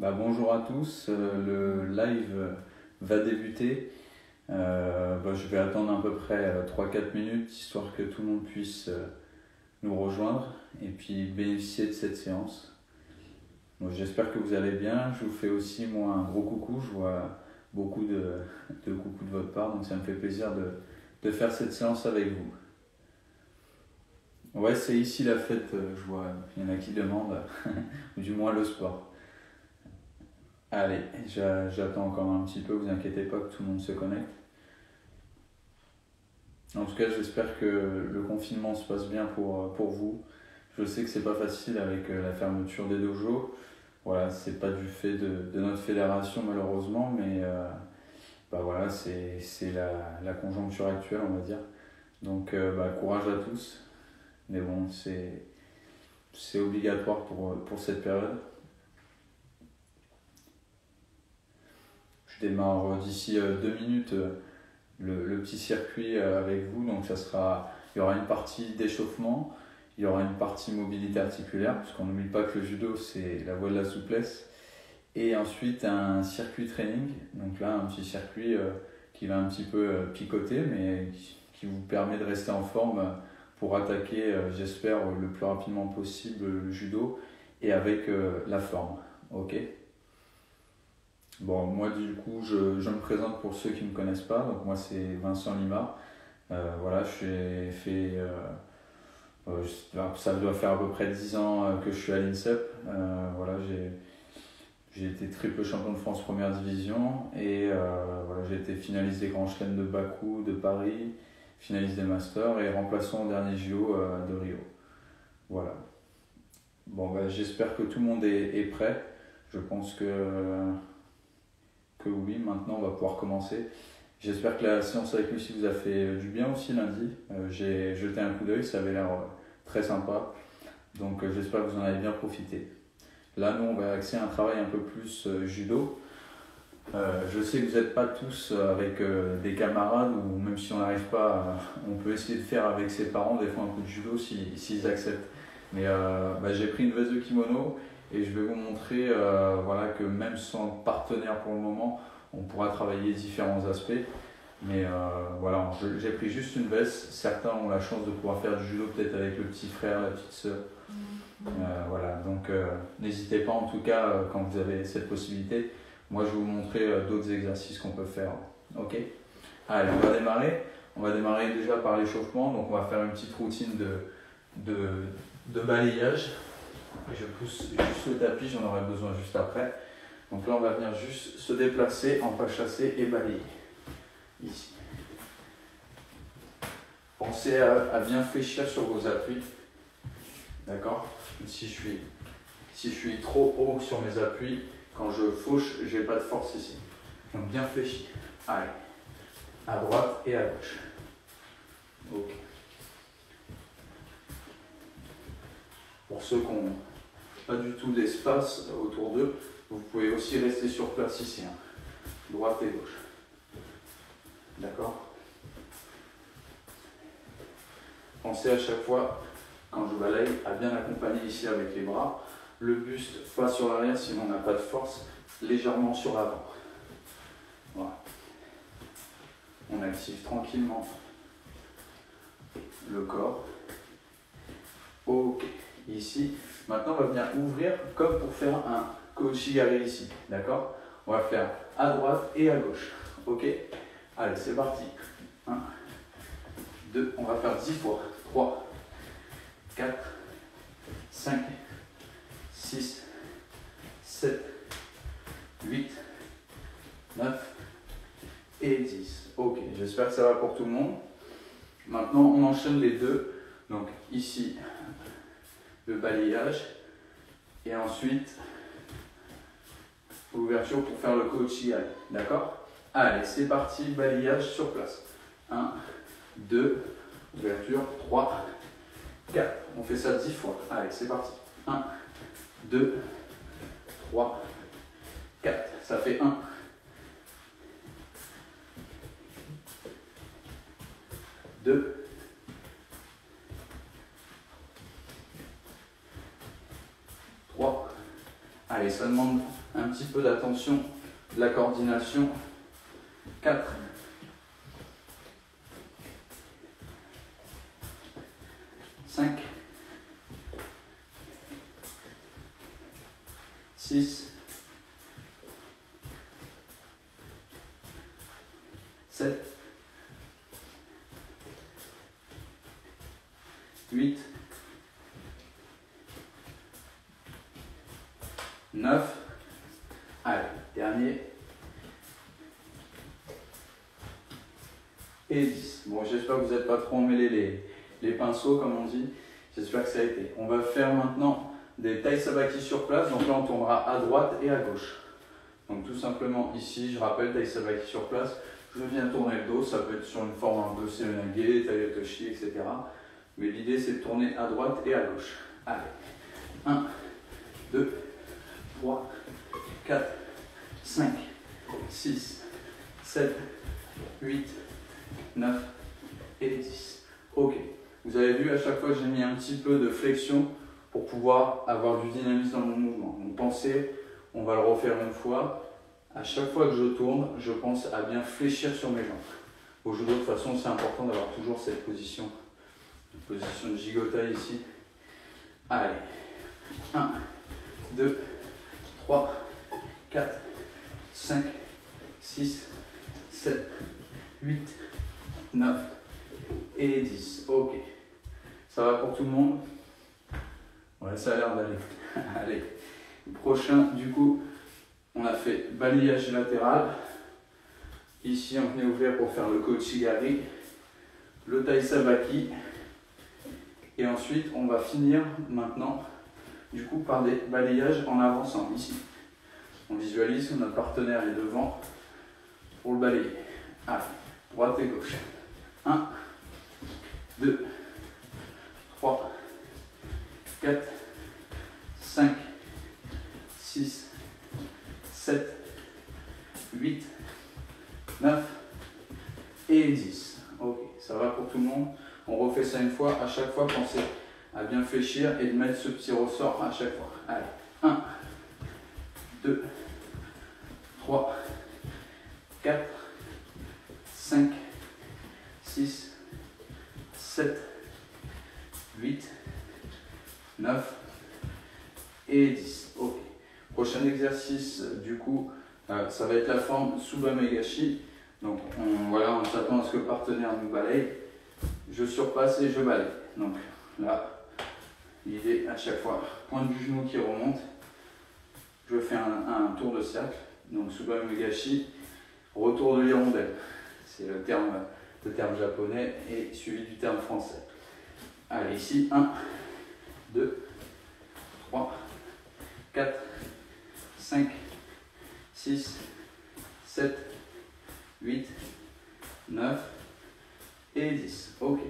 Bonjour à tous, le live va débuter. Je vais attendre à peu près 3-4 minutes histoire que tout le monde puisse nous rejoindre et puis bénéficier de cette séance. J'espère que vous allez bien. Je vous fais aussi moi un gros coucou. Je vois beaucoup de coucou de votre part, donc ça me fait plaisir de faire cette séance avec vous. Ouais, c'est ici la fête, je vois, il y en a qui demandent, ou du moins le sport. Allez, j'attends encore un petit peu, vous inquiétez pas que tout le monde se connecte. En tout cas, j'espère que le confinement se passe bien pour vous. Je sais que c'est pas facile avec la fermeture des dojos. Voilà, c'est pas du fait de notre fédération malheureusement, mais voilà, c'est la conjoncture actuelle, on va dire. Donc courage à tous. Mais bon, c'est obligatoire pour cette période. Je démarre d'ici 2 minutes le petit circuit avec vous. Donc il y aura une partie d'échauffement, il y aura une partie mobilité articulaire, parce qu'on n'oublie pas que le judo c'est la voie de la souplesse. Et ensuite un circuit training, donc là un petit circuit qui va un petit peu picoter, mais qui vous permet de rester en forme pour attaquer, j'espère, le plus rapidement possible le judo et avec la forme. Ok ? Bon, moi du coup, je me présente pour ceux qui ne me connaissent pas. Donc moi c'est Vincent Lima. Voilà, j'ai fait, ça doit faire à peu près 10 ans que je suis à l'INSEP. Voilà, j'ai été triple champion de France première division et voilà, j'ai été finaliste des grands chelems de Bakou, de Paris, finaliste des Masters et remplaçant au dernier JO de Rio. Voilà. Bon, j'espère que tout le monde est prêt. Je pense que oui, maintenant on va pouvoir commencer. J'espère que la séance avec Lucie vous a fait du bien aussi lundi. J'ai jeté un coup d'œil, ça avait l'air très sympa. Donc j'espère que vous en avez bien profité. Là, nous, on va axer un travail un peu plus judo. Je sais que vous n'êtes pas tous avec des camarades, ou même si on n'arrive pas, on peut essayer de faire avec ses parents des fois un coup de judo s'ils acceptent. Mais j'ai pris une veste de kimono et je vais vous montrer que même sans partenaire pour le moment, on pourra travailler différents aspects. Mais voilà, j'ai pris juste une veste. Certains ont la chance de pouvoir faire du judo peut-être avec le petit frère, la petite sœur. Voilà, donc n'hésitez pas en tout cas quand vous avez cette possibilité. Moi je vais vous montrer d'autres exercices qu'on peut faire. Ok ? Allez, on va démarrer déjà par l'échauffement. Donc on va faire une petite routine de balayage. Je pousse juste le tapis, j'en aurai besoin juste après. Donc là on va venir juste se déplacer en pas chasser et balayer. Ici. Pensez à bien fléchir sur vos appuis. D'accord ? Si je suis trop haut sur mes appuis, quand je fauche, j'ai pas de force ici. Donc bien fléchi. Allez. À droite et à gauche. Ok. Pour ceux qui n'ont pas du tout d'espace autour d'eux, vous pouvez aussi rester sur place ici. Droite et gauche. D'accord ? Pensez à chaque fois, quand je balaye, à bien accompagner ici avec les bras. Le buste pas sur l'arrière, sinon on n'a pas de force. Légèrement sur l'avant. Voilà. On active tranquillement le corps. Ok. Ici, maintenant on va venir ouvrir comme pour faire un Kouchigari ici. D'accord ? On va faire à droite et à gauche. Ok ? Allez, c'est parti. 1, 2, on va faire 10 fois. 3, 4, 5, 6, 7, 8, 9 et 10. Ok, j'espère que ça va pour tout le monde. Maintenant, on enchaîne les deux. Donc ici, le balayage. Et ensuite, l'ouverture pour faire le Kouchigari. D'accord ? Allez, c'est parti, balayage sur place. 1, 2, ouverture, 3, 4. On fait ça 10 fois. Allez, c'est parti. 1, 2, 3, 4. Ça fait 1, 2, 3. Allez, ça demande un petit peu d'attention, de la coordination. 4, 5, 6, 7, 8, 9, allez, dernier, et 10. Bon, j'espère que vous n'êtes pas trop emmêlés les pinceaux, comme on dit. J'espère que ça a été. On va faire maintenant des Tai Sabaki sur place. Donc là, on tournera à droite et à gauche. Donc tout simplement ici, je rappelle, Tai Sabaki sur place. Je viens tourner le dos. Ça peut être sur une forme un peu Seoinage, Tai Otoshi, etc. Mais l'idée, c'est de tourner à droite et à gauche. Allez. 1, 2, 3, 4, 5, 6, 7, 8, 9 et 10. Ok. Vous avez vu, à chaque fois, j'ai mis un petit peu de flexion pour pouvoir avoir du dynamisme dans mon mouvement. Donc pensez, on va le refaire une fois. À chaque fois que je tourne, je pense à bien fléchir sur mes jambes. Au judo, de toute façon, c'est important d'avoir toujours cette position de gigotai ici. Allez. 1, 2, 3, 4, 5, 6, 7, 8, 9 et 10. Ok. Ça va pour tout le monde? Ouais, ça a l'air d'aller. Allez. Prochain, du coup, on a fait balayage latéral. Ici, on tenait ouvert pour faire le Kouchigari, le Tai Sabaki. Et ensuite, on va finir maintenant, du coup, par des balayages en avançant ici. On visualise que notre partenaire est devant pour le balayer. Allez, droite et gauche. 1, 2, 3, 4, 5, 6, 7, 8, 9 et 10. Ok, ça va pour tout le monde. On refait ça une fois. À chaque fois, pensez à bien fléchir et de mettre ce petit ressort à chaque fois. Allez, 1, 2, 3, 4, 5, 6, 7, 8, 9 et 10. Ok. Prochain exercice, du coup, ça va être la forme Tsubamegashi. Donc, on s'attend à ce que le partenaire nous balaye. Je surpasse et je balaye. Donc là, l'idée à chaque fois, pointe du genou qui remonte. Je fais un tour de cercle. Donc Tsubamegashi, retour de l'hirondelle. C'est le terme japonais et suivi du terme français. Allez, ici, 1, 2, 3, 4, 5, 6, 7, 8, 9 et 10. Ok.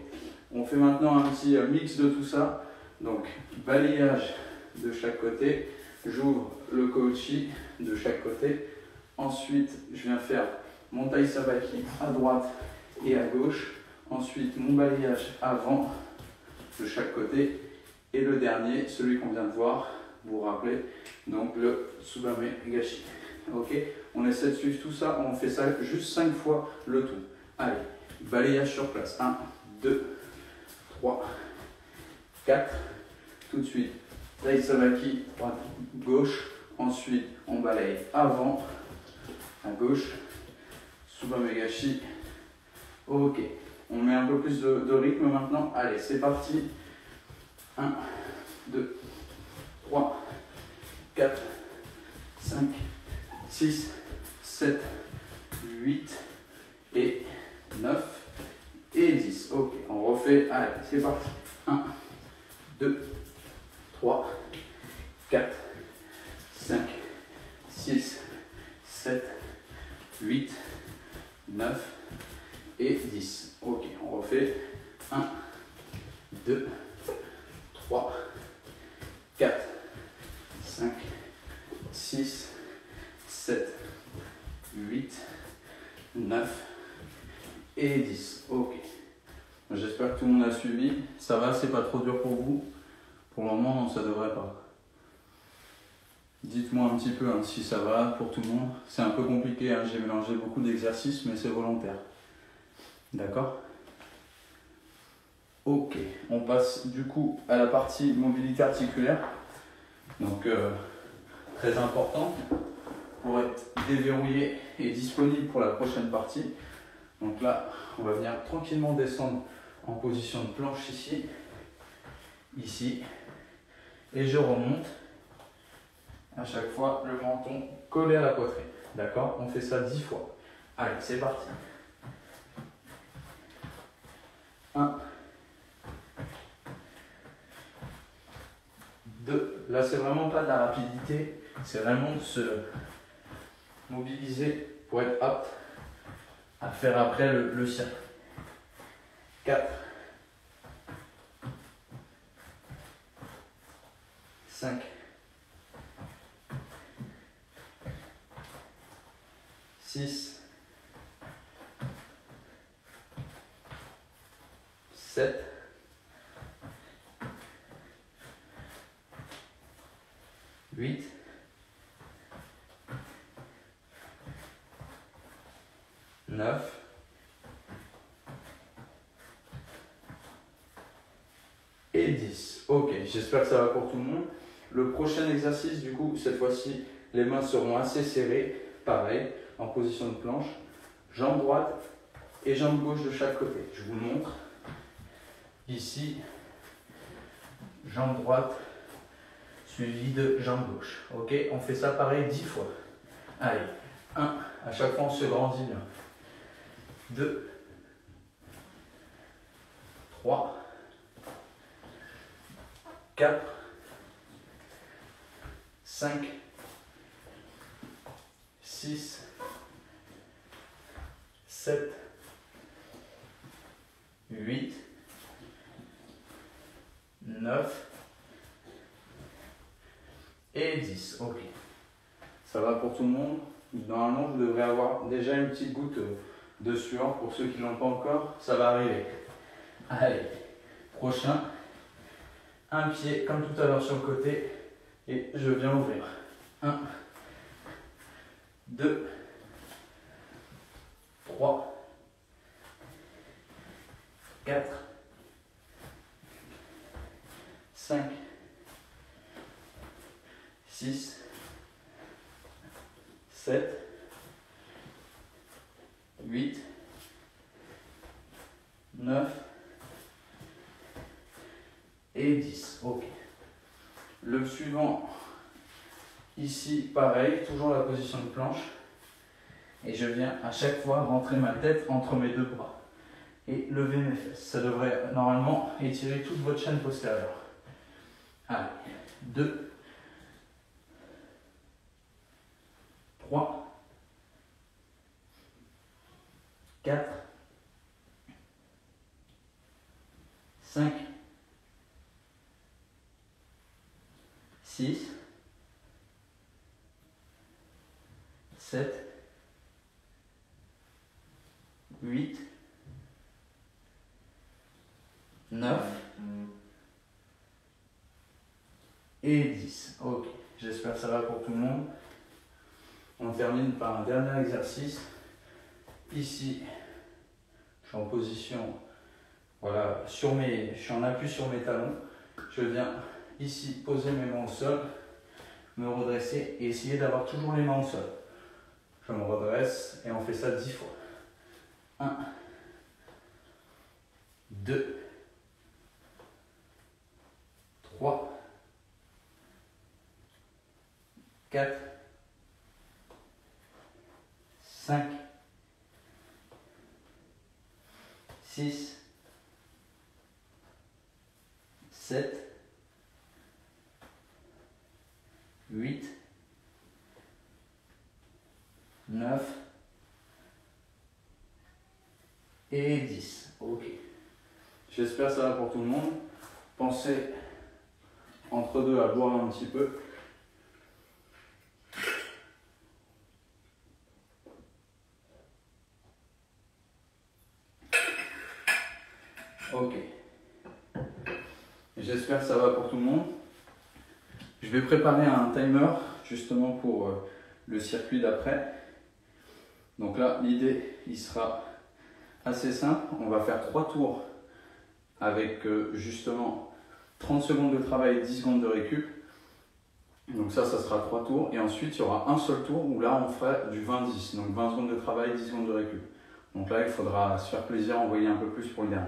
On fait maintenant un petit mix de tout ça. Donc, balayage de chaque côté. J'ouvre le Kouchi de chaque côté. Ensuite, je viens faire mon Tai Sabaki à droite et à gauche. Ensuite, mon balayage avant de chaque côté. Et le dernier, celui qu'on vient de voir, vous vous rappelez, donc le Tsubamegashi. Ok, on essaie de suivre tout ça, on fait ça juste 5 fois le tout. Allez, balayage sur place. 1, 2, 3, 4. Tout de suite, Tai Sabaki, droite, gauche. Ensuite, on balaye avant, à gauche. Tsubamegashi. Ok, on met un peu plus de rythme maintenant. Allez, c'est parti. 1, 2, 3, 4, 5, 6, 7, 8 et 9 et 10. Ok, on refait. Allez, c'est parti. 1, 2, 3, 4, 5, 6, 7, 8, 9 et 10. Ok, on refait. 1, 2, 3, 4, 5, 6, 7, 8, 9 et 10. Ok. J'espère que tout le monde a suivi. Ça va, c'est pas trop dur pour vous? Pour le moment, non, ça devrait pas. Dites-moi un petit peu hein, si ça va pour tout le monde. C'est un peu compliqué, hein, j'ai mélangé beaucoup d'exercices, mais c'est volontaire. D'accord? Ok, on passe du coup à la partie mobilité articulaire. Donc, très important pour être déverrouillé et disponible pour la prochaine partie. Donc là, on va venir tranquillement descendre en position de planche ici, ici, et je remonte. À chaque fois, le menton collé à la poitrine. D'accord? On fait ça 10 fois. Allez, c'est parti. 1, 2. Là, c'est vraiment pas de la rapidité, c'est vraiment de se mobiliser pour être apte à faire après le cercle. 4, 5, 6, 7, 8, 9, et 10. Ok, j'espère que ça va pour tout le monde. Le prochain exercice, du coup, cette fois-ci, les mains seront assez serrées, pareil, en position de planche. Jambe droite et jambe gauche de chaque côté. Je vous le montre. Ici, jambe droite suivi de jambe gauche. Ok, on fait ça pareil 10 fois. Allez, 1, à chaque fois on se grandit bien. 2, 3, 4, 5, 6, 7, 8, 9 et 10. Ok. Ça va pour tout le monde. Normalement, vous devrez avoir déjà une petite goutte de sueur. Pour ceux qui ne l'ont pas encore, ça va arriver. Allez, prochain. Un pied, comme tout à l'heure, sur le côté. Et je viens ouvrir. 1, 2, 3, 4, 5, 6, 7, 8, 9 et 10. Ok. Le suivant, ici, pareil, toujours la position de planche. Et je viens à chaque fois rentrer ma tête entre mes deux bras et lever mes fesses. Ça devrait normalement étirer toute votre chaîne postérieure. Allez, 2, 3, 4, 5, 6, 7, 8, 9 et 10. Ok, j'espère que ça va pour tout le monde. On termine par un dernier exercice. Ici, je suis en position, voilà, je suis en appui sur mes talons. Je viens ici poser mes mains au sol, me redresser et essayer d'avoir toujours les mains au sol. Je me redresse et on fait ça 10 fois. 1, 2, 3, 4, 5, 6, 7, 8, 9 et 10. Ok. J'espère que ça va pour tout le monde. Pensez entre deux à boire un petit peu. Ok. J'espère que ça va pour tout le monde. Je vais préparer un timer. justement pour le circuit d'après. Donc là, l'idée, il sera assez simple. On va faire 3 tours avec justement 30 secondes de travail et 10 secondes de récup. Donc ça sera 3 tours. Et ensuite, il y aura un seul tour où là, on fera du 20-10. Donc 20 secondes de travail, 10 secondes de récup. Donc là, il faudra se faire plaisir, envoyer un peu plus pour le dernier.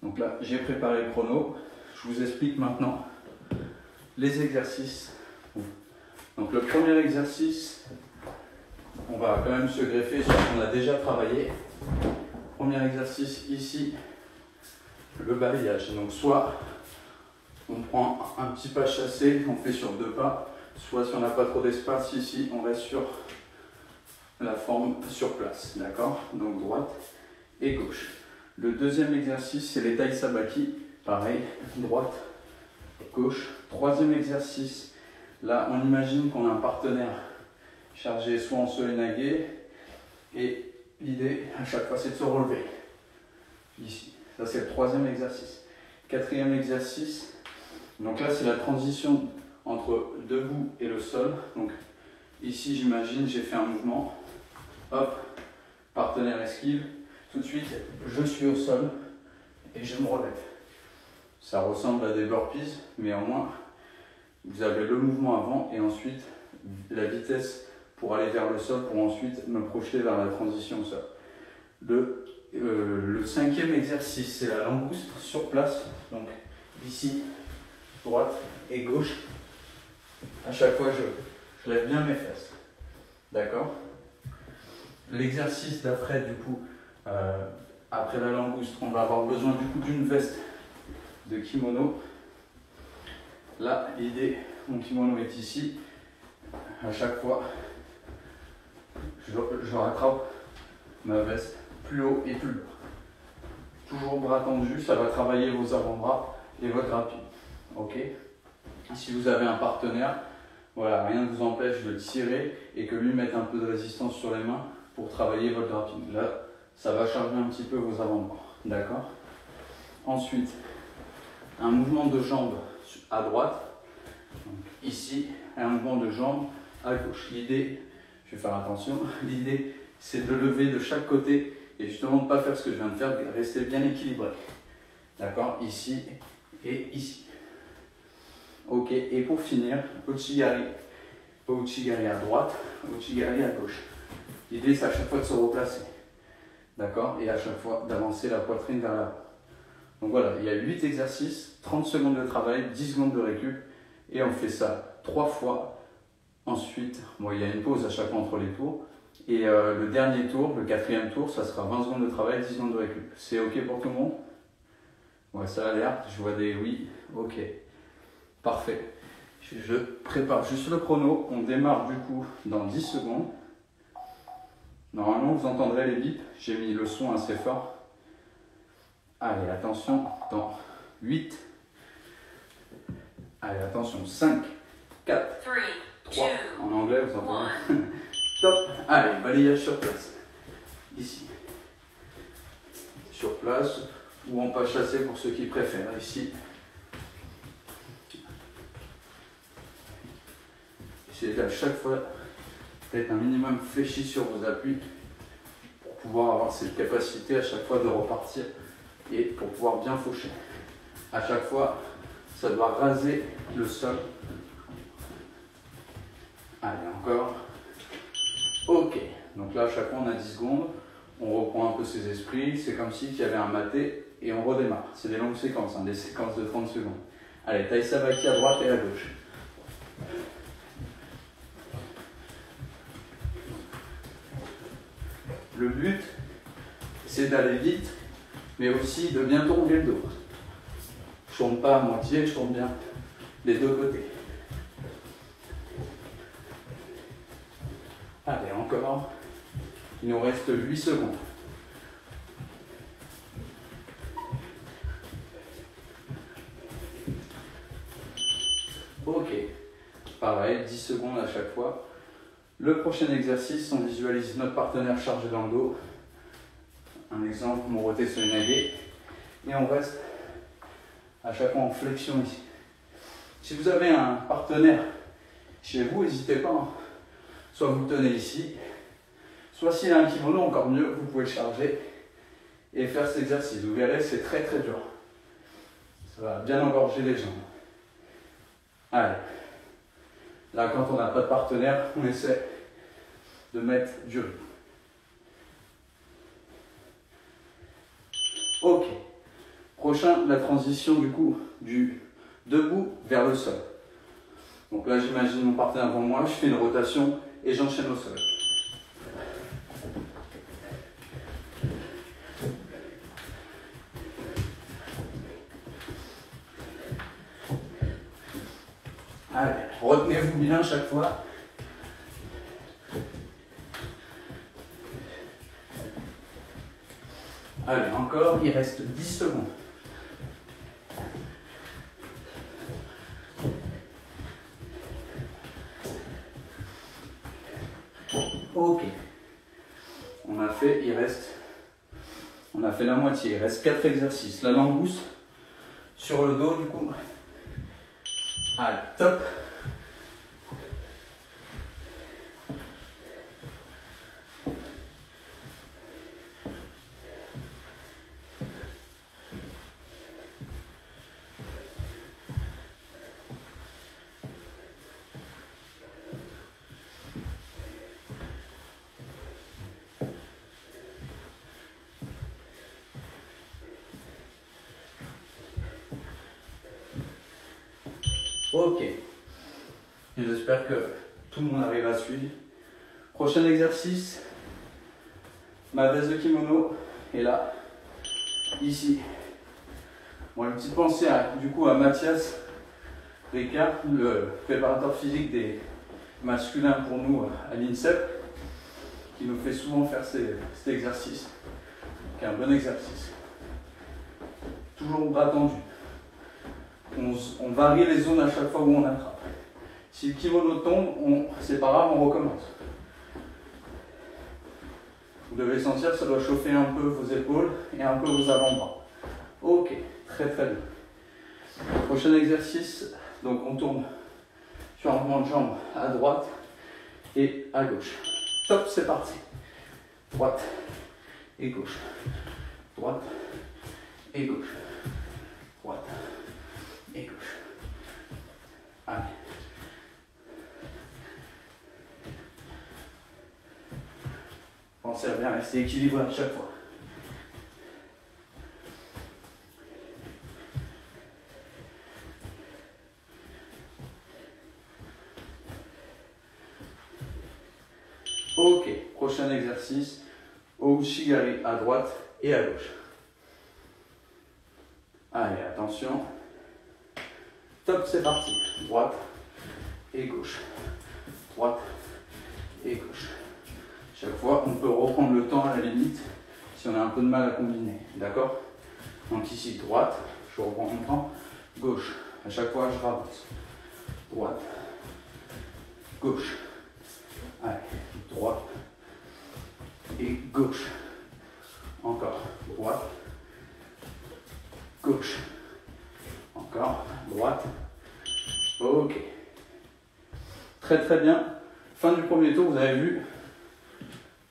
Donc là, j'ai préparé le chrono. Je vous explique maintenant les exercices. Donc le premier exercice, on va quand même se greffer sur ce qu'on a déjà travaillé. Premier exercice ici, le balayage. Donc soit on prend un petit pas chassé, on fait sur 2 pas, soit si on n'a pas trop d'espace ici, on reste sur la forme sur place, d'accord? Donc droite et gauche. Le deuxième exercice, c'est les tailles sabaki, pareil, droite, gauche. Troisième exercice, là on imagine qu'on a un partenaire chargé soit en solennagé, et l'idée à chaque fois c'est de se relever, ici. Ça c'est le troisième exercice. Quatrième exercice, donc là c'est la transition entre debout et le sol. Donc ici j'imagine j'ai fait un mouvement, hop, partenaire esquive, tout de suite je suis au sol et je me relève. Ça ressemble à des burpees, mais au moins vous avez le mouvement avant et ensuite la vitesse pour aller vers le sol pour ensuite me projeter vers la transition au sol. Le cinquième exercice, c'est la langouste sur place. Donc ici, droite et gauche. À chaque fois, je lève bien mes fesses. D'accord? L'exercice d'après, du coup, après la langouste, on va avoir besoin du coup d'une veste de kimono. Là, l'idée, mon kimono est ici. À chaque fois, je rattrape ma veste plus haut et plus lourd. Toujours bras tendus, ça va travailler vos avant-bras et votre grappling. Ok? Si vous avez un partenaire, voilà, rien ne vous empêche de tirer et que lui mette un peu de résistance sur les mains pour travailler votre grappling. Là, ça va charger un petit peu vos avant-bras. D'accord? Ensuite, un mouvement de jambe à droite. Donc, ici, un mouvement de jambe à gauche. L'idée, je vais faire attention, l'idée c'est de lever de chaque côté et justement de ne pas faire ce que je viens de faire, de rester bien équilibré. D'accord? Ici et ici. Ok, et pour finir, Ouchigari. Ouchigari à droite, Ouchigari à gauche. L'idée c'est à chaque fois de se replacer. D'accord? Et à chaque fois d'avancer la poitrine vers l'avant. Donc voilà, il y a 8 exercices, 30 secondes de travail, 10 secondes de récup. Et on fait ça 3 fois. Ensuite, bon, il y a une pause à chaque fois entre les tours. Et le dernier tour, le 4e tour, ça sera 20 secondes de travail, 10 secondes de récup. C'est ok pour tout le monde? Ouais, ça a l'air, je vois des oui. Ok, parfait. Je prépare juste le chrono. On démarre du coup dans 10 secondes. Normalement, vous entendrez les bips. J'ai mis le son assez fort. Allez, attention, dans 8. Allez, attention, 5, 4, 3. En anglais, vous entendez? Top. Allez, balayage sur place. Ici. Sur place, ou en pas chassé pour ceux qui préfèrent. Ici. Essayez à chaque fois d'être un minimum fléchi sur vos appuis pour pouvoir avoir cette capacité à chaque fois de repartir et pour pouvoir bien faucher. À chaque fois, ça doit raser le sol. Allez, encore. Ok, donc là à chaque fois on a 10 secondes, on reprend un peu ses esprits, c'est comme s'il y avait un maté et on redémarre. C'est des longues séquences, des séquences de 30 secondes. Allez, taille sabaki à droite et à gauche. Le but, c'est d'aller vite, mais aussi de bien tourner le dos. Je tourne pas à moitié, je tourne bien des deux côtés. Allez, encore. Il nous reste 8 secondes. Ok. Pareil, 10 secondes à chaque fois. Le prochain exercice, on visualise notre partenaire chargé dans le dos. Un exemple, Morote Soinage. Et on reste à chaque fois en flexion ici. Si vous avez un partenaire Chez vous, n'hésitez pas, hein. Soit vous le tenez ici, soit s'il y a un kimono, encore mieux, vous pouvez le charger et faire cet exercice. Vous verrez, c'est très très dur. Ça va bien engorger les jambes. Allez. Là, quand on n'a pas de partenaire, on essaie de mettre du rythme. Ok. Prochain, la transition du coup du debout vers le sol. Donc là, j'imagine mon partenaire devant moi, je fais une rotation et j'enchaîne au sol. Allez, retenez-vous bien chaque fois. Allez, encore, il reste 10 secondes. Ok. On a fait la moitié, il reste 4 exercices. La langouste sur le dos du coup. Allez, top. Ok. Et j'espère que tout le monde arrive à suivre. Prochain exercice. Ma veste de kimono est là, ici. Bon, une petite pensée du coup à Mathias Ricard, le préparateur physique des masculins pour nous à l'INSEP, qui nous fait souvent faire cet exercice, qui est un bon exercice. Toujours bras tendu. On varie les zones à chaque fois où on attrape. Si le kimono tombe, c'est pas grave, on recommence. Vous devez sentir que ça doit chauffer un peu vos épaules et un peu vos avant-bras. Ok, très très bien. Prochain exercice, donc on tourne sur un mouvement de jambe à droite et à gauche. Top, c'est parti. Droite et gauche. Droite et gauche. Droite et gauche. Allez. Pensez à bien rester équilibré à chaque fois. Ok, prochain exercice, Oushigari à droite et à gauche. Allez, attention. Top, c'est parti. Droite et gauche. Droite et gauche. Chaque fois, on peut reprendre le temps à la limite si on a un peu de mal à combiner. D'accord? Donc ici, droite, je reprends mon temps. Gauche, à chaque fois, je ravance. Droite, gauche. Allez, droite et gauche. Encore, droite, gauche. Encore, droite. Ok. Très très bien. Fin du premier tour, vous avez vu.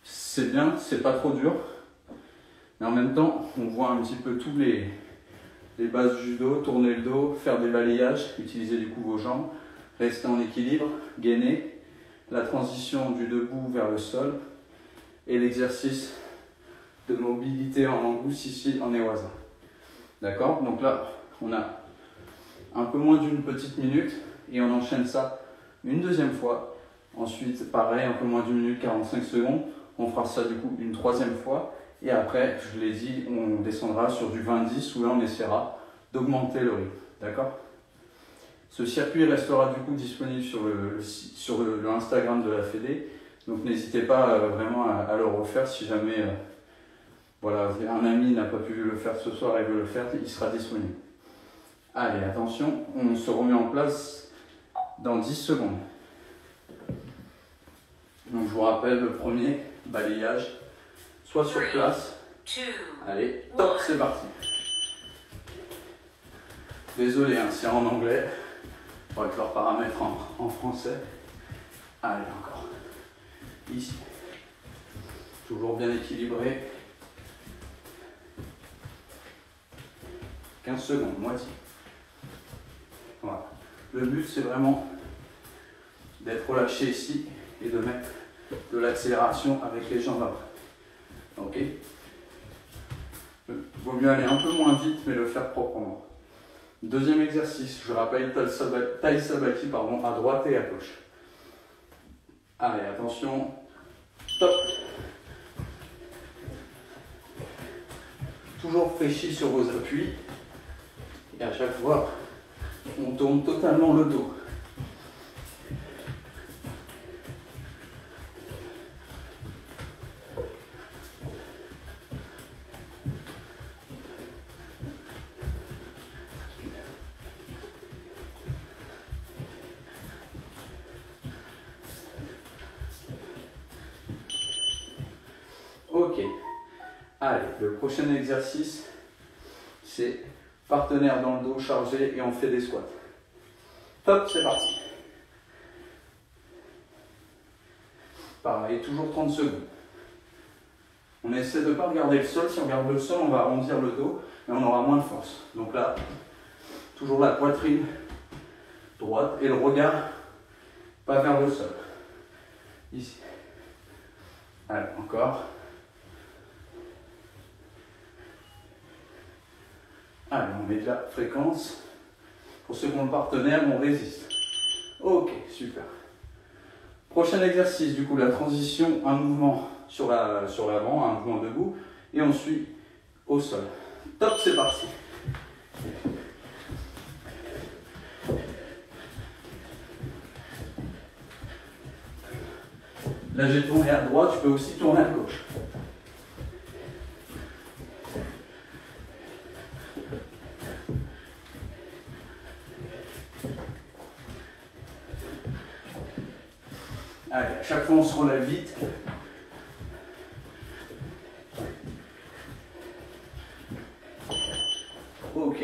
C'est bien, c'est pas trop dur. Mais en même temps, on voit un petit peu tous les bases du judo, tourner le dos, faire des balayages, utiliser du coup vos jambes, rester en équilibre, gainer, la transition du debout vers le sol et l'exercice de mobilité en langouste ici en Ewaza. D'accord? Donc là, on a un peu moins d'une petite minute et on enchaîne ça une deuxième fois. Ensuite, pareil, un peu moins d'une minute, 45 secondes. On fera ça du coup une troisième fois. Et après, je l'ai dit, on descendra sur du 20-10 où là on essaiera d'augmenter le rythme. D'accord? Ce circuit restera du coup disponible sur le Instagram de la Fédé. Donc n'hésitez pas vraiment à le refaire si jamais voilà, un ami n'a pas pu le faire ce soir et veut le faire, il sera disponible. Allez, attention, on se remet en place dans 10 secondes. Donc je vous rappelle le premier balayage, soit sur place. Allez, top, c'est parti. Désolé, hein, c'est en anglais. Il faudrait que je leur paramètre en français. Allez, encore. Ici. Toujours bien équilibré. 15 secondes, moitié. Voilà. Le but, c'est vraiment d'être relâché ici et de mettre de l'accélération avec les jambes après. Ok? Il vaut mieux aller un peu moins vite, mais le faire proprement. Deuxième exercice, je rappelle taille sabati à droite et à gauche. Allez, attention. Top. Toujours fléchi sur vos appuis. Et à chaque fois, on tourne totalement le dos. Ok. Allez, le prochain exercice, c'est partenaire dans le dos chargé et on fait des squats. Top, c'est parti. Pareil, toujours 30 secondes. On essaie de ne pas regarder le sol. Si on regarde le sol, on va arrondir le dos et on aura moins de force. Donc là, toujours la poitrine droite et le regard pas vers le sol. Ici. Allez, encore. Allez, on met de la fréquence. Pour ceux qui ont le partenaire, on résiste. Ok, super. Prochain exercice, du coup, la transition, un mouvement sur l'avant, un mouvement debout, et on suit au sol. Top, c'est parti. Là, j'ai tourné à droite, je peux aussi tourner à gauche. Allez, à chaque fois on se relève vite. Ok.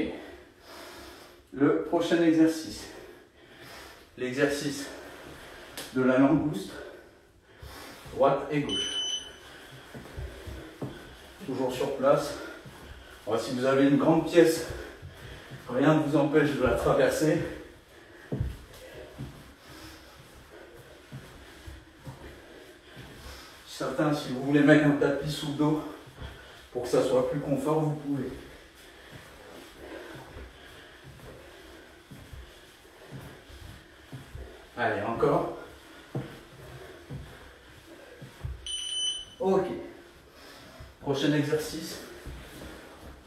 Le prochain exercice. L'exercice de la langouste. Droite et gauche. Toujours sur place. Alors, si vous avez une grande pièce, rien ne vous empêche de la traverser. Certains, si vous voulez mettre un tapis sous le dos pour que ça soit plus confort, vous pouvez. Allez, encore. Ok. Prochain exercice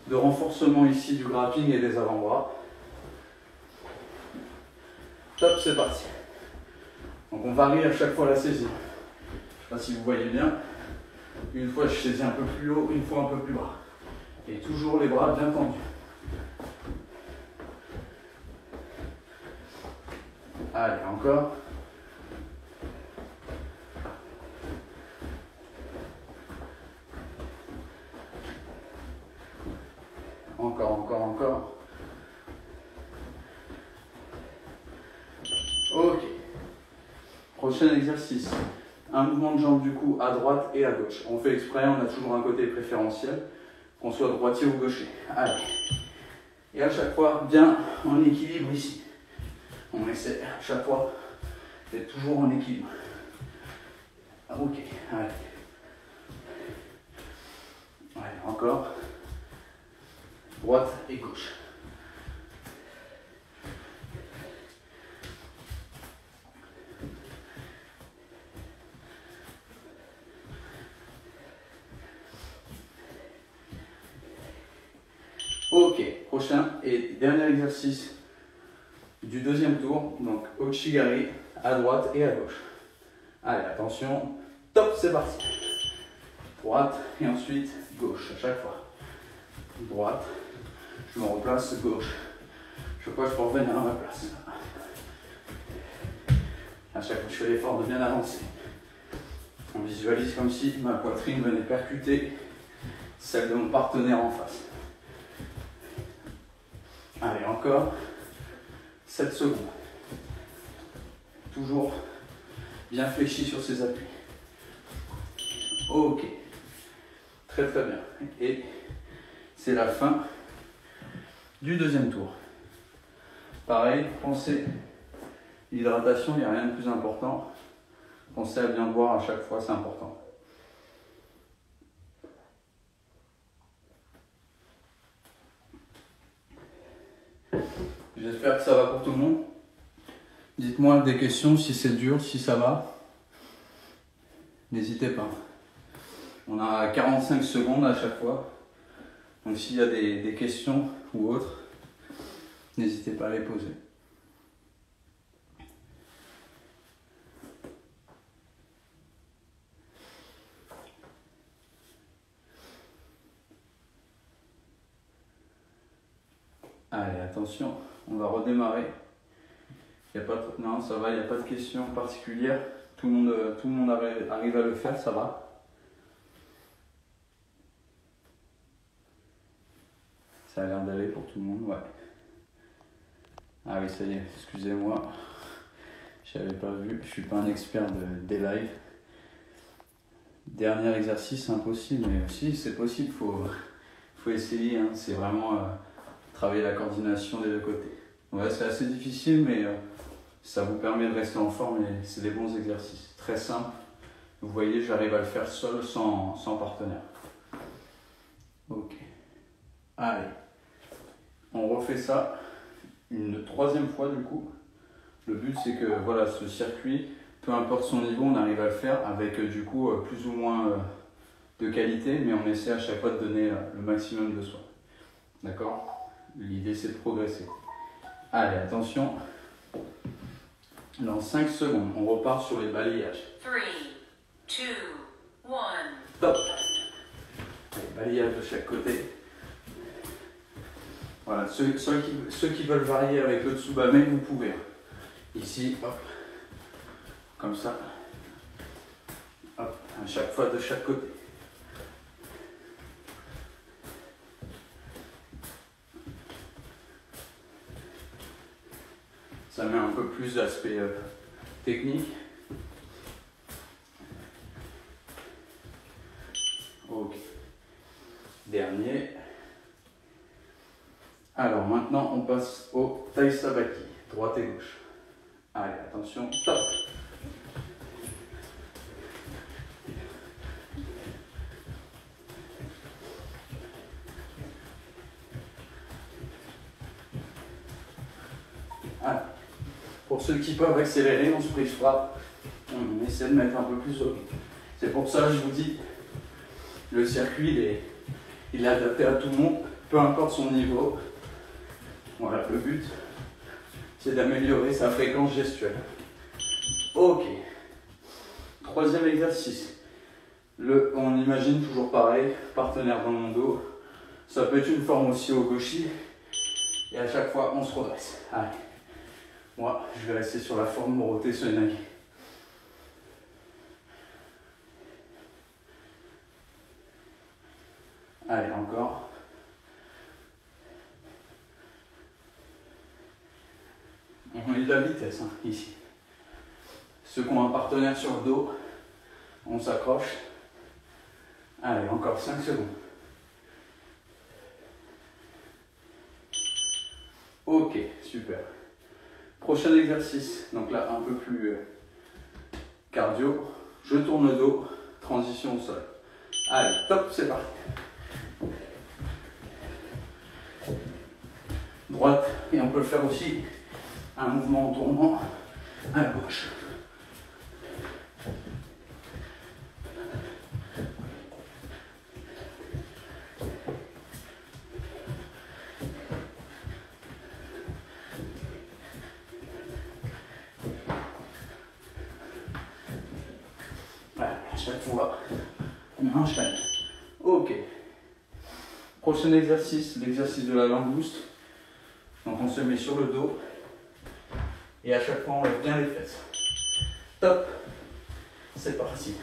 de renforcement ici du grappling et des avant-bras. Top, c'est parti. Donc on varie à chaque fois la saisie. Je ne sais pas si vous voyez bien. Une fois je saisis un peu plus haut, une fois un peu plus bas. Et toujours les bras bien tendus. Allez, encore. Encore. Ok. Prochain exercice. Un mouvement de jambe du coup à droite et à gauche. On fait exprès, on a toujours un côté préférentiel, qu'on soit droitier ou gaucher. Allez. Et à chaque fois, bien en équilibre ici. On essaie à chaque fois d'être toujours en équilibre. Ok, allez. Allez, encore. Droite et gauche. Ok, prochain et dernier exercice du deuxième tour, donc Ouchigari à droite et à gauche. Allez, attention, top, c'est parti. Droite et ensuite gauche à chaque fois. Droite, je me replace, gauche. Chaque fois je peux revenir à ma place. À chaque fois je fais l'effort de bien avancer. On visualise comme si ma poitrine venait percuter celle de mon partenaire en face. Allez, encore 7 secondes. Toujours bien fléchi sur ses appuis. Ok, très très bien. Et c'est la fin du deuxième tour. Pareil, pensez, l'hydratation, il n'y a rien de plus important. Pensez à bien boire à chaque fois, c'est important. J'espère que ça va pour tout le monde. Dites-moi des questions, si c'est dur, si ça va. N'hésitez pas. On a 45 secondes à chaque fois. Donc s'il y a des questions ou autres, n'hésitez pas à les poser. Allez, attention, on va redémarrer. Non, ça va, il n'y a pas de questions particulières. Tout le monde arrive à le faire, ça va. Ça a l'air d'aller pour tout le monde, ouais. Ah oui, ça y est, excusez-moi. Je n'avais pas vu, je suis pas un expert des lives. Dernier exercice, impossible, mais si, c'est possible, faut essayer. Hein. C'est vraiment travailler la coordination des deux côtés. Ouais, c'est assez difficile, mais ça vous permet de rester en forme et c'est des bons exercices. Très simple. Vous voyez, j'arrive à le faire seul, sans partenaire. Ok. Allez. On refait ça une troisième fois du coup. Le but c'est que voilà, ce circuit, peu importe son niveau, on arrive à le faire avec du coup plus ou moins de qualité, mais on essaie à chaque fois de donner le maximum de soi. D'accord? L'idée c'est de progresser. Allez, attention. Dans 5 secondes, on repart sur les balayages. 3, 2, 1. Top. Allez, balayage de chaque côté. Voilà, ceux qui veulent varier avec le Tsubame, vous pouvez. Ici, hop, comme ça. Hop, à chaque fois de chaque côté. Ça met un peu plus d'aspect technique. Ok. Dernier. Alors maintenant on passe au Tai Sabaki, droite et gauche. Allez, attention, top. Allez. Pour ceux qui peuvent accélérer, on se prise frappe. On essaie de mettre un peu plus haut. C'est pour ça que je vous dis, le circuit il est adapté à tout le monde, peu importe son niveau. Voilà, le but, c'est d'améliorer sa fréquence gestuelle. Ok. Troisième exercice. On imagine toujours pareil, partenaire dans mon dos. Ça peut être une forme aussi au gauchi. Et à chaque fois, on se redresse. Allez. Moi, je vais rester sur la forme Morote Soenagi. Allez, encore. On met de la vitesse, hein, ici. Ceux qui ont un partenaire sur le dos, on s'accroche. Allez, encore 5 secondes. Ok, super. Prochain exercice, donc là un peu plus cardio. Je tourne le dos, transition au sol. Allez, top, c'est parti. Droite, et on peut le faire aussi un mouvement en tournant à la gauche. Voilà, à chaque fois, on enchaîne. Ok. Prochain exercice, l'exercice de la langouste. Donc on se met sur le dos. Et à chaque fois, on lève bien les fesses. Top. C'est parti.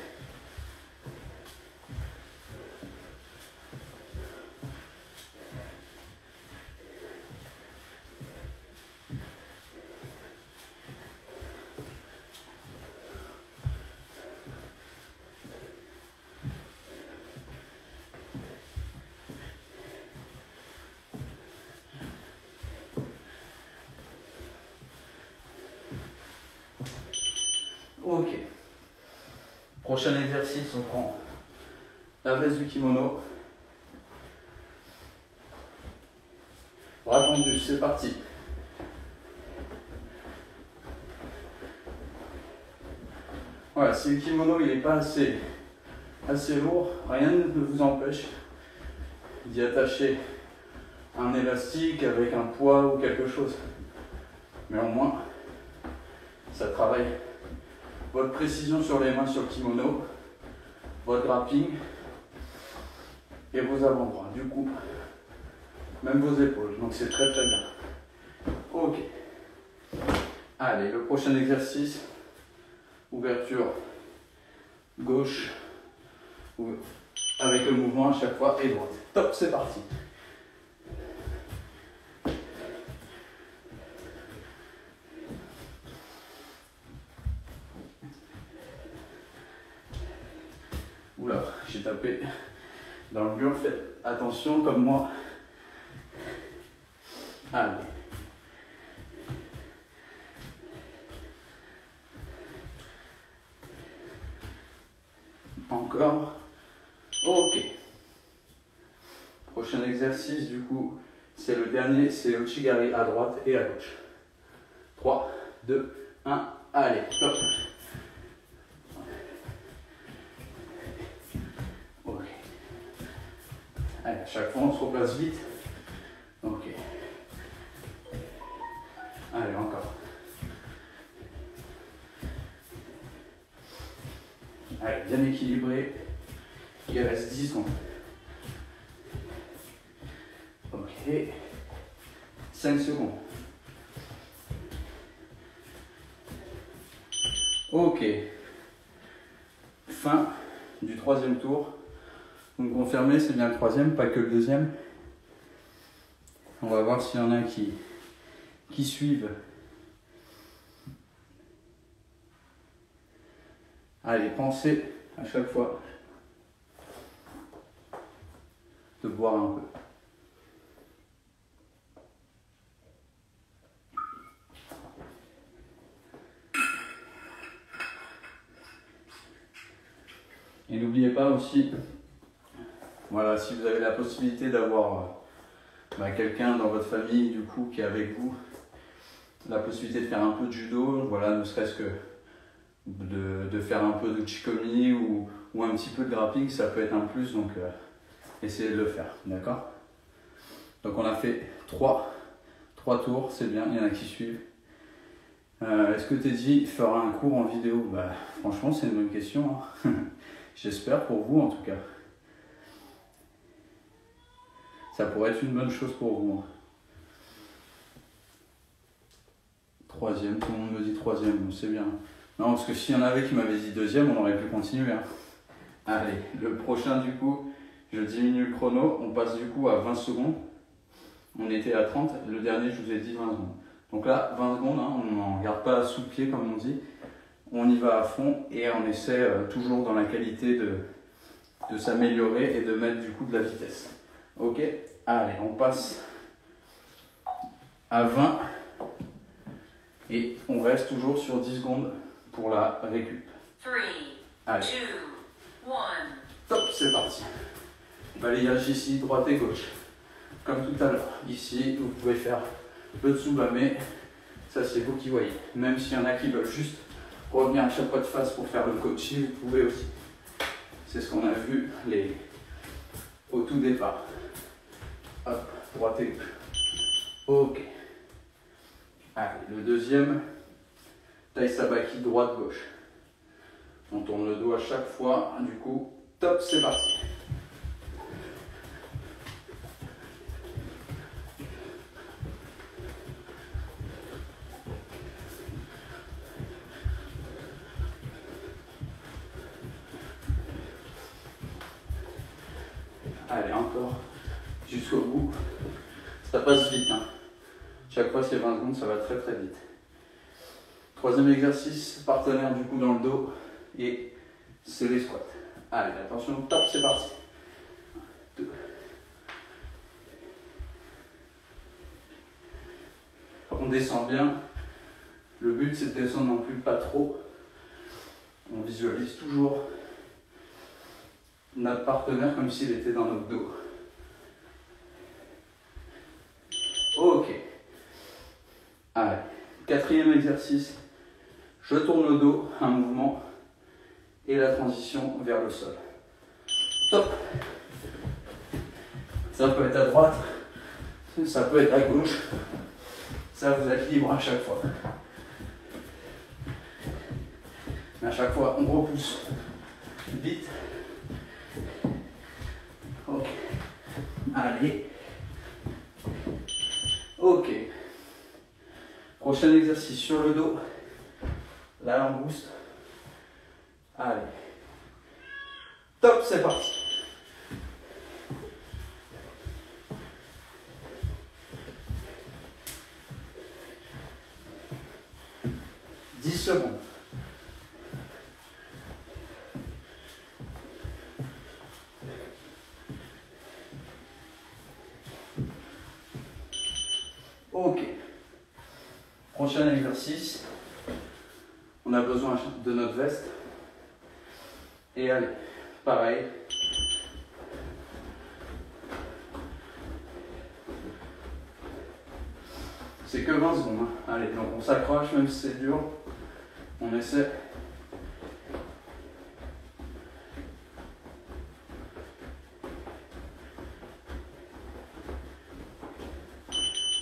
Ok. Prochain exercice, on prend la veste du kimono. Bras tendus, c'est parti. Voilà, si le kimono il n'est pas assez lourd, rien ne vous empêche d'y attacher un élastique avec un poids ou quelque chose. Mais au moins, ça travaille votre précision sur les mains sur le kimono, votre grappling et vos avant-bras. Du coup, même vos épaules. Donc c'est très très bien. Ok. Allez, le prochain exercice, ouverture gauche, avec le mouvement à chaque fois et droite. Top, c'est parti. Oula, j'ai tapé dans le mur, faites attention comme moi. Allez. Encore. Ok. Prochain exercice, du coup, c'est le dernier, c'est le Uchigari à droite et à gauche. 3, 2, 1, allez, top. Ok. Allez, à chaque fois, on se replace vite. Ok. Allez, encore. Allez, bien équilibré. Il reste 10 secondes. Ok. 5 secondes. Ok. Fin du troisième tour. Donc confirmez, c'est bien le troisième, pas que le deuxième. On va voir s'il y en a qui suivent. Allez, pensez à chaque fois de boire un peu. Et n'oubliez pas aussi, voilà, si vous avez la possibilité d'avoir quelqu'un dans votre famille du coup qui est avec vous, la possibilité de faire un peu de judo, voilà, ne serait-ce que de faire un peu de chikomi ou un petit peu de grappling, ça peut être un plus, donc essayez de le faire, d'accord? Donc on a fait 3 tours, c'est bien, il y en a qui suivent. Est-ce que Teddy fera un cours en vidéo? Franchement, c'est une bonne question, hein. J'espère pour vous en tout cas. Ça pourrait être une bonne chose pour vous. Troisième, tout le monde me dit troisième, bon, c'est bien. Non, parce que s'il y en avait qui m'avaient dit deuxième, on aurait pu continuer. Hein. Allez, le prochain du coup, je diminue le chrono, on passe du coup à 20 secondes. On était à 30, le dernier je vous ai dit 20 secondes. Donc là, 20 secondes, hein, on n'en garde pas sous le pied comme on dit. On y va à fond et on essaie toujours dans la qualité de s'améliorer et de mettre du coup de la vitesse. Ok, allez, on passe à 20 et on reste toujours sur 10 secondes pour la récup. 3, Allez. 2, 1. Top, c'est parti. Balayage ici, droite et gauche. Comme tout à l'heure. Ici, vous pouvez faire le tsubame. Ça, c'est vous qui voyez. Même s'il y en a qui veulent juste revenir à chaque fois de face pour faire le kochi, vous pouvez aussi. C'est ce qu'on a vu au tout départ. Hop, droite et gauche. Ok. Allez, le deuxième, taille sabaki, droite-gauche. On tourne le dos à chaque fois. Du coup, top, c'est parti. Allez, encore jusqu'au bout. Ça passe vite. Hein. Chaque fois, c'est 20 secondes, ça va très très vite. Troisième exercice, partenaire du coup dans le dos. Et c'est les squats. Allez, attention, top, c'est parti. 2. On descend bien. Le but, c'est de descendre non plus pas trop. On visualise toujours notre partenaire comme s'il était dans notre dos. Ok. Allez, quatrième exercice. Je tourne le dos, un mouvement et la transition vers le sol. Top. Ça peut être à droite, ça peut être à gauche. Ça, vous êtes libre à chaque fois. Mais à chaque fois, on repousse vite. Ok. Allez. Ok. Prochain exercice sur le dos. Là, on booste. Allez. Top, c'est parti. Secondes. Ok. Prochain exercice. On a besoin de notre veste. Et allez, pareil. C'est que 20 secondes. Hein. Allez, donc on s'accroche même si c'est dur. On essaie.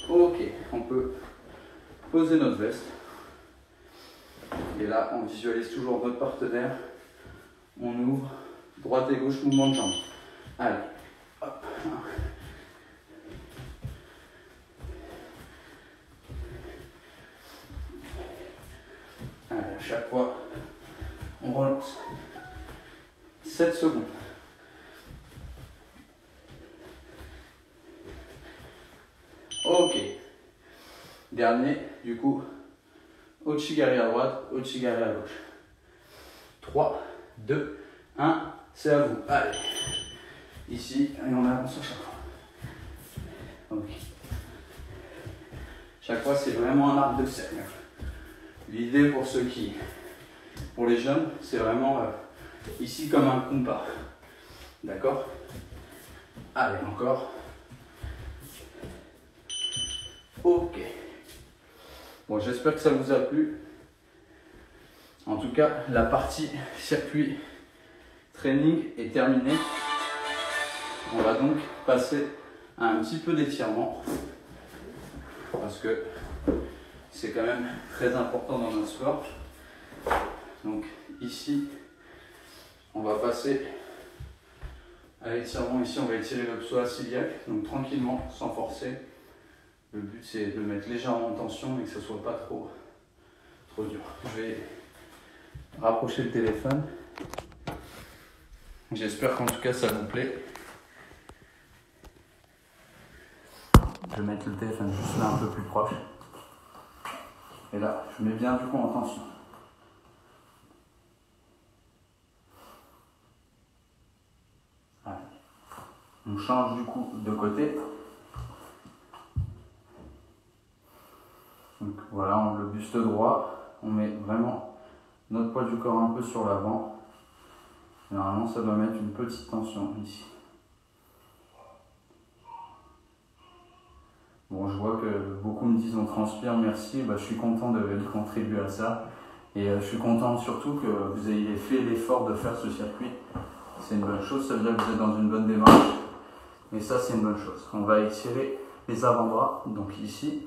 Ok, on peut poser notre veste. Et là, on visualise toujours notre partenaire. On ouvre, droite et gauche, mouvement de jambe. Allez, hop. Allez, à chaque fois, on relance. 7 secondes. Ok. Dernier, du coup, Ouchigari à droite, Ouchigari à gauche. 3, 2, 1, c'est à vous. Allez. Ici, et on avance à chaque fois. Ok. Chaque fois, c'est vraiment un arc de cercle. L'idée pour les jeunes, c'est vraiment ici comme un compas. D'accord? Allez, encore. Ok. Bon, j'espère que ça vous a plu. En tout cas, la partie circuit training est terminée. On va donc passer à un petit peu d'étirement. Parce que c'est quand même très important dans notre sport. Donc ici, on va passer à l'étirement. Ici, on va étirer le psoas iliaque, donc tranquillement, sans forcer. Le but, c'est de mettre légèrement en tension et que ce ne soit pas trop dur. Je vais rapprocher le téléphone. J'espère qu'en tout cas, ça vous plaît. Je vais mettre le téléphone juste là, un peu plus proche. Et là, je mets bien du coup en tension. Allez. On change du coup de côté. Donc voilà, on le buste droit. On met vraiment notre poids du corps un peu sur l'avant. Normalement, ça doit mettre une petite tension ici. Bon, je vois que beaucoup me disent on transpire, merci. Bah, je suis content de contribuer à ça. Et je suis content surtout que vous ayez fait l'effort de faire ce circuit. C'est une bonne chose, ça veut dire que vous êtes dans une bonne démarche. Et ça, c'est une bonne chose. On va étirer les avant-bras. Donc ici,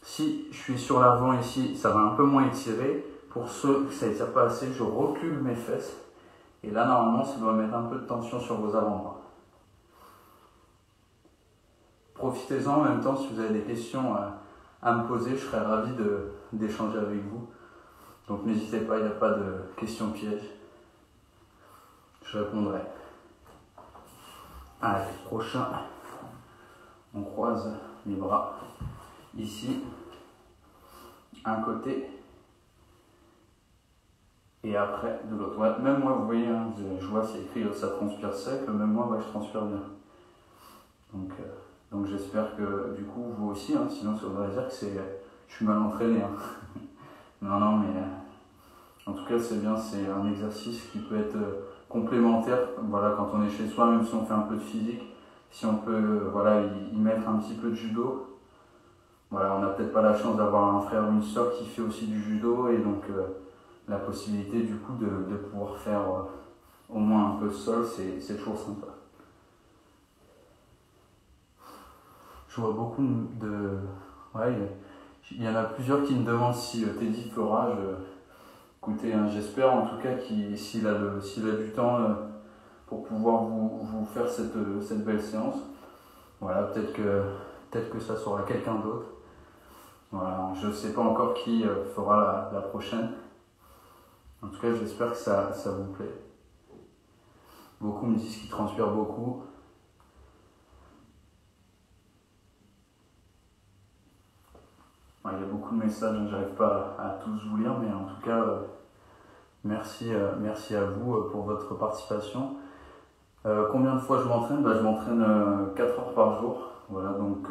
si je suis sur l'avant ici, ça va un peu moins étirer. Pour ceux que ça n'étire pas assez, je recule mes fesses. Et là, normalement, ça doit mettre un peu de tension sur vos avant-bras. Profitez-en en même temps, si vous avez des questions à me poser, je serais ravi d'échanger avec vous. Donc n'hésitez pas, il n'y a pas de questions pièges. Je répondrai. Allez, prochain. On croise les bras. Ici, un côté. Et après, de l'autre. Ouais, même moi, vous voyez, hein, je vois c'est écrit ça transpire sec. Même moi, ouais, je transpire bien. Donc j'espère que du coup, vous aussi, hein, sinon ça voudrait dire que je suis mal entraîné. Hein. Non, mais en tout cas, cas c'est bien, c'est un exercice qui peut être complémentaire, voilà, quand on est chez soi, même si on fait un peu de physique, si on peut voilà, y mettre un petit peu de judo. Voilà, on n'a peut-être pas la chance d'avoir un frère ou une soeur qui fait aussi du judo, et donc la possibilité du coup de pouvoir faire au moins un peu de sol, c'est toujours sympa. Je vois beaucoup de... Ouais, il y en a plusieurs qui me demandent si Teddy fera. Écoutez, hein, j'espère en tout cas s'il a du temps pour pouvoir vous faire cette belle séance. Voilà, peut-être que ça sera quelqu'un d'autre. Voilà, je ne sais pas encore qui fera la prochaine. En tout cas, j'espère que ça vous plaît. Beaucoup me disent qu'ils transpirent beaucoup. Il y a beaucoup de messages, j'arrive pas à tous vous lire, mais en tout cas, merci à vous pour votre participation. Combien de fois je m'entraîne ? Je m'entraîne 4 heures par jour. Voilà, donc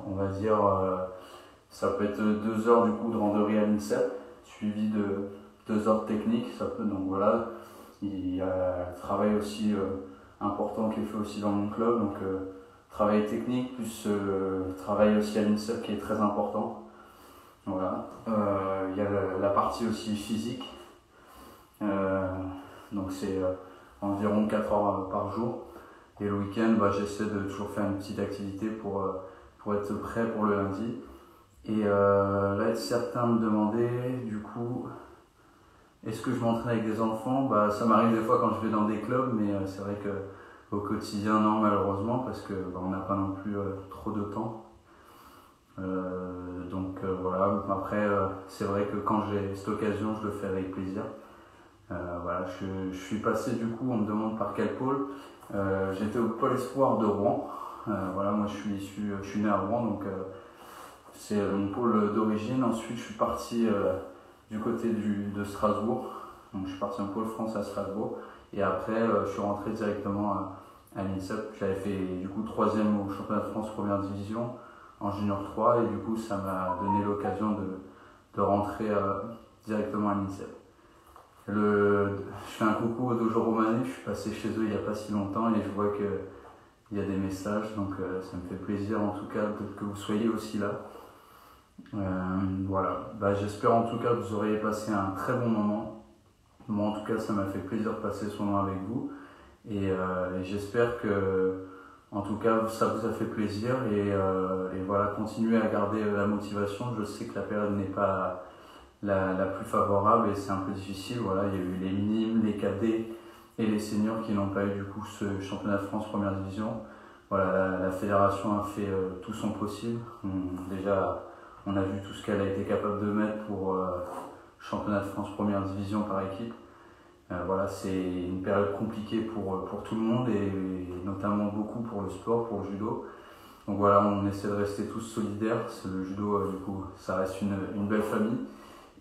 on va dire ça peut être 2 heures du coup de randonnée à l'INSEP, suivi de 2 heures de technique. Ça peut, donc voilà, il y a un travail aussi important qui est fait aussi dans mon club. Donc, travail technique plus travail aussi à l'INSEP qui est très important. Voilà. Il y a la partie aussi physique. Donc c'est environ 4 heures par jour. Et le week-end, j'essaie de toujours faire une petite activité pour être prêt pour le lundi. Et là, certains me demandaient du coup, est-ce que je m'entraîne avec des enfants ? Ça m'arrive des fois quand je vais dans des clubs, mais c'est vrai que au quotidien, non, malheureusement, parce que on n'a pas non plus trop de temps. Donc voilà, après, c'est vrai que quand j'ai cette occasion, je le fais avec plaisir. Voilà, je suis passé du coup, on me demande par quel pôle. J'étais au pôle espoir de Rouen. Voilà, moi je suis né à Rouen, donc c'est mon pôle d'origine. Ensuite, je suis parti du côté de Strasbourg. Donc je suis parti en pôle France à Strasbourg. Et après, je suis rentré directement à l'INSEP. J'avais fait du coup 3e au championnat de France première division en junior 3, et du coup ça m'a donné l'occasion de rentrer directement à l'INSEP. Je fais un coucou au Dojo Romané, je suis passé chez eux il n'y a pas si longtemps et je vois qu'il y a des messages, donc ça me fait plaisir en tout cas que vous soyez aussi là. Voilà, j'espère en tout cas que vous auriez passé un très bon moment. Moi en tout cas ça m'a fait plaisir de passer ce moment avec vous, et j'espère que en tout cas ça vous a fait plaisir, et voilà, continuez à garder la motivation. Je sais que la période n'est pas la plus favorable et c'est un peu difficile. Voilà, il y a eu les minimes, les cadets et les seniors qui n'ont pas eu du coup ce championnat de France première division. Voilà, la fédération a fait tout son possible. Déjà, on a vu tout ce qu'elle a été capable de mettre pour championnat de France première division par équipe. Voilà, c'est une période compliquée pour tout le monde, et notamment beaucoup pour le sport, pour le judo. Donc voilà, on essaie de rester tous solidaires. Le judo, du coup, ça reste une belle famille.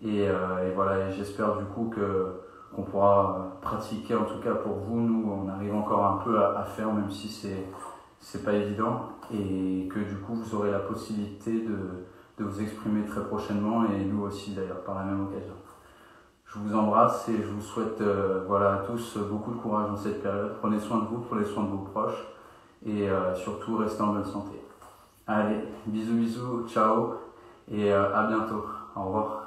Et voilà, et j'espère du coup qu'on pourra pratiquer, en tout cas pour vous. Nous, on arrive encore un peu à faire, même si c'est pas évident, et que du coup vous aurez la possibilité de vous exprimer très prochainement, et nous aussi d'ailleurs par la même occasion. Je vous embrasse et je vous souhaite voilà, à tous beaucoup de courage dans cette période. Prenez soin de vous, prenez soin de vos proches, et surtout restez en bonne santé. Allez, bisous, ciao, et à bientôt. Au revoir.